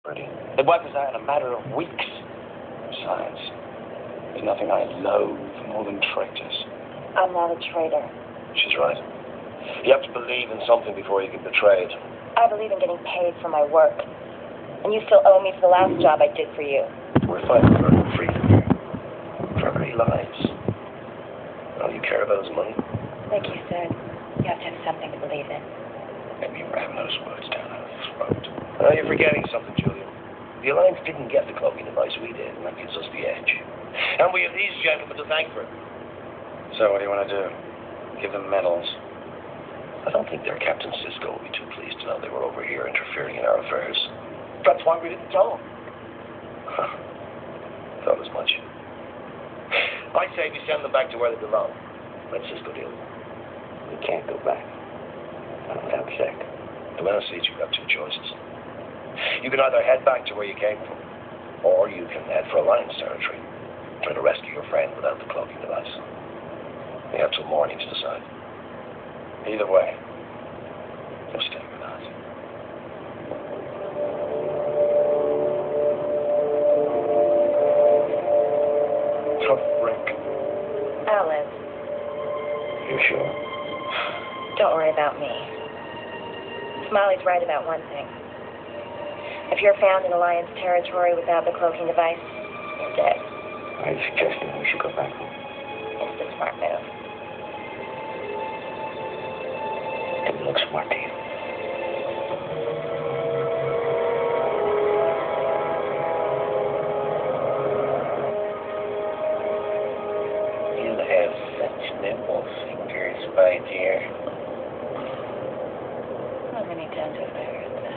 It wipes us out in a matter of weeks. Besides, there's nothing I loathe more than traitors. I'm not a traitor. She's right. You have to believe in something before you get betrayed. I believe in getting paid for my work. And you still owe me for the last job I did for you. We're fighting for freedom here. For our very lives. All you care about is money. Like you said, you have to have something to believe in. Maybe you're ramming those words down our throat. Oh, you're forgetting something, Julian. The Alliance didn't get the cloaking device, we did, and that gives us the edge. And we have these gentlemen to thank for it. So what do you want to do? Give them medals? I don't think their Captain Sisko will be too pleased to know they were over here interfering in our affairs. That's why we didn't tell them. Thought as much. I say we send them back to where they belong. Let Sisko deal with them. We can't go back. Not without check. The man sees you've got two choices. You can either head back to where you came from, or you can head for Alliance territory, try to rescue your friend without the cloaking device. You have till morning to decide. Either way, you'll stay with us. Tough break. I'll live. You sure? Don't worry about me. Smiley's right about one thing. If you're found in Alliance territory without the cloaking device, you're dead. Are you suggesting we should go back home? It's the smart move. Didn't look smart to you. You have such nimble fingers, my dear. How many times have I heard that?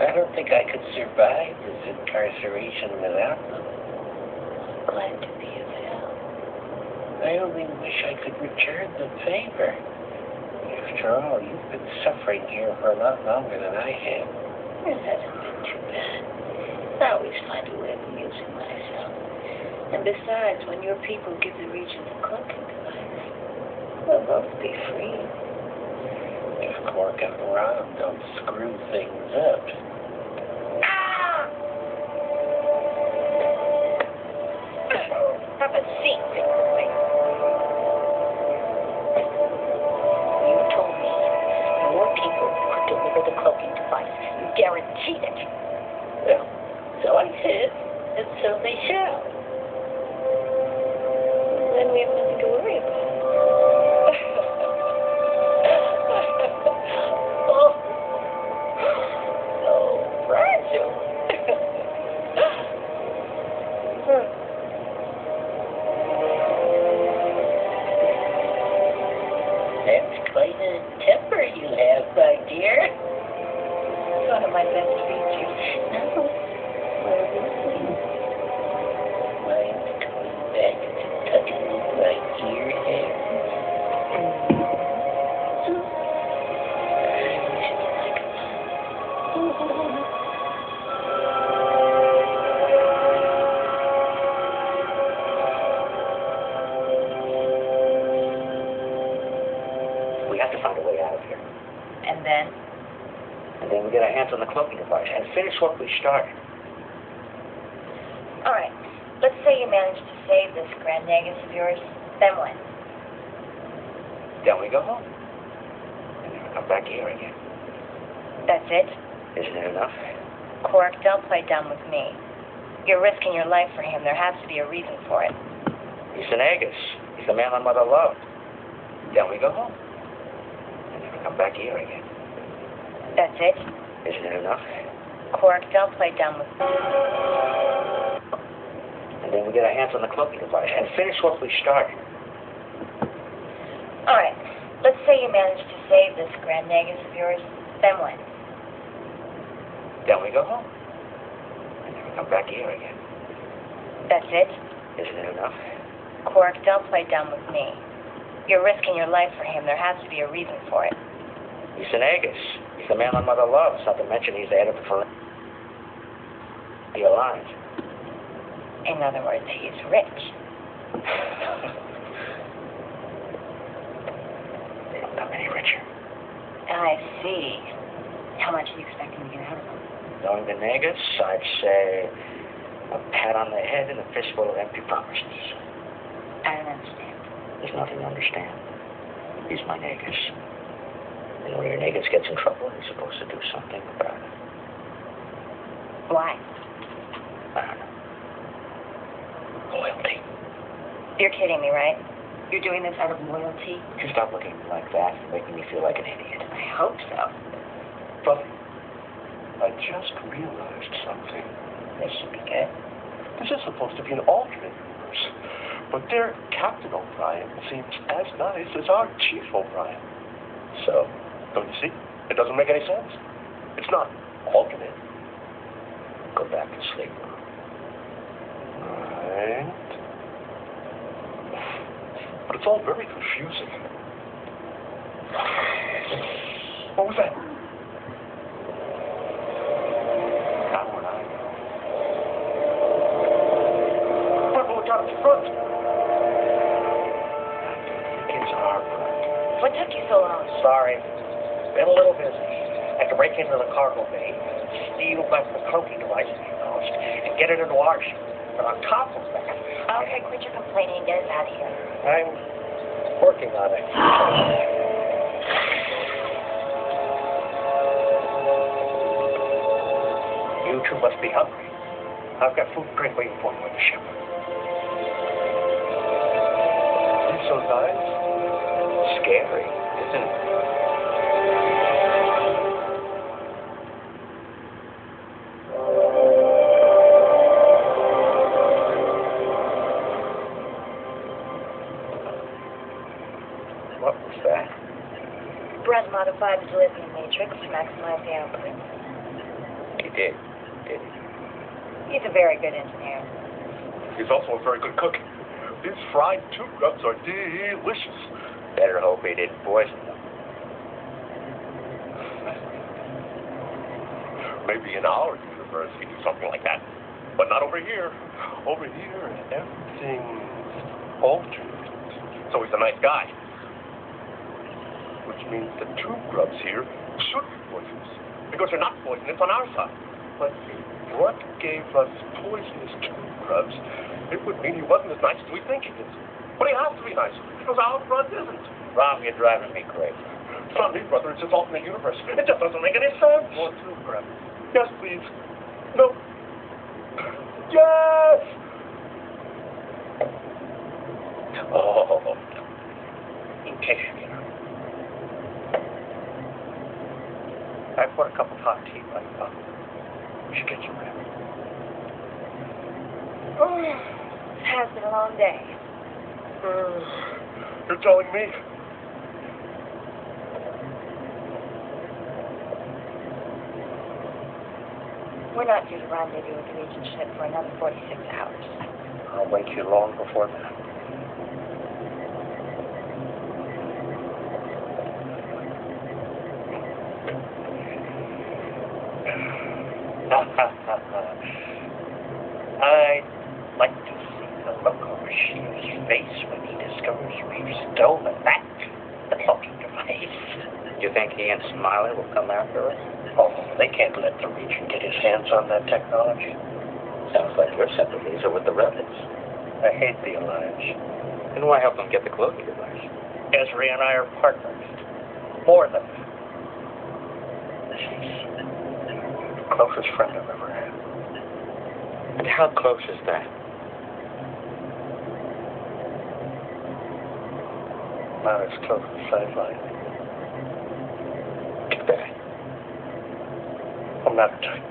I don't think I could survive this incarceration without them. Glad to be of help. I only wish I could return the favor. After all, you've been suffering here for a lot longer than I have. It hasn't been too bad. I always find a way of amusing myself. And besides, when your people give the region the cloaking device, we'll both be free. If Cork and Ron don't screw things up. Have a seat, Fingerling. You told me your people could deliver the cloaking device. You guaranteed it. Well, so I said, and so they shall. Then we have nothing to worry about. So fragile. That's quite a temper you have, my dear. It's one of my best features. No. Well, listen. Mine's going back to tucking in my ear hair. We have to find a way out of here. And then? And then we get our hands on the cloaking device and finish what we started. All right. Let's say you manage to save this Grand Negus of yours. Then what? Then we go home. And then we come back here again. That's it? Isn't it enough? Quark, don't play dumb with me. You're risking your life for him. There has to be a reason for it. He's an Agus. He's the man my mother loved. Then we go home. And then we come back here again. That's it? Isn't it enough? Quark, don't play dumb with me. And then we get our hands on the cloaking device and finish what we started. All right. Let's say you manage to save this Grand Negus of yours. Then what? Then we go home. And then we come back here again. That's it? Isn't it enough? Quark, don't play dumb with me. You're risking your life for him. There has to be a reason for it. He's an Agus. He's the man my mother loves. Not to mention he's the head of the Alliance. In other words, he's rich. They don't come any richer. I see. How much are you expecting to get out of him? Knowing the Negus, I'd say a pat on the head and a fistful of empty promises. I don't understand. There's nothing to understand. He's my Negus. And when your Negus gets in trouble, he's supposed to do something about it. Why? I don't know. Loyalty. You're kidding me, right? You're doing this out of loyalty? You stop looking at me like that. You're making me feel like an idiot. I hope so. Brother, I just realized something. This should be good. This is supposed to be an alternate universe. But their Captain O'Brien seems as nice as our Chief O'Brien. So, don't you see? It doesn't make any sense. It's not alternate. Go back to sleep. Right. But it's all very confusing. What was that? How would I know? We're look out in front. I think it's our front. What took you so long? Sorry. Been a little busy. Had to break into the cargo bay, steal back the cloaking devices we lost, and get it into our ship. But on top of that... Okay, quit your complaining and get us out of here. I'm working on it. You two must be hungry. I've got food and drink waiting for you on the ship. It's so nice. Scary, isn't it? What was that? Brent modified the lithium matrix to maximize the output. He did, didn't he? He's a very good engineer. He's also a very good cook. These fried tube grubs are delicious. Better hope he didn't poison them. Maybe in our universe we do something like that. But not over here. Over here, everything's alternate. So he's a nice guy. Which means the tube grubs here should be poisonous. Because they're not poisonous on our side. But if what gave us poisonous tube grubs, it would mean he wasn't as nice as we think he is. But he has to be nice, because our front isn't. Rob, you're driving me crazy. It's not me, brother. It's this alternate universe. It just doesn't make any sense. More tube grubs. Yes, please. No. Yes! Oh, in case you know. I poured a cup of hot tea right now. We should get you ready. It has been a long day. You're telling me? We're not due to rendezvous with the Regent ship for another 46 hours. I'll wake you long before that. I'd like to see the look on Rasheed's face when he discovers we've stolen that cloaking device. You think he and Smiley will come after us? Oh, they can't let the Regent get his hands on that technology. Sounds like your sympathies are with the rebels. I hate the Alliance. And why help them get the cloaking device? Ezra and I are partners. More than that. She's the closest friend I've ever had. And how close is that? Not as close as I'd like. Too bad. I'm not a type.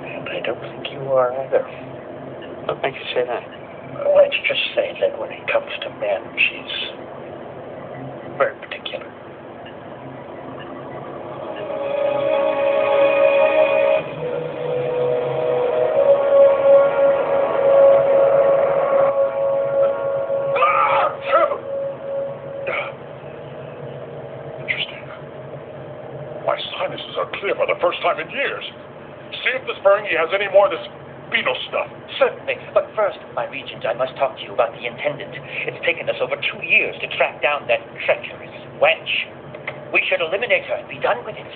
And I don't think you are either. What makes you say that? Let's just say that when it comes to men, she's very particular. For the first time in years. See if this Ferengi has any more of this beetle stuff. Certainly, but first, my Regent, I must talk to you about the Intendant. It's taken us over 2 years to track down that treacherous wench. We should eliminate her and be done with it.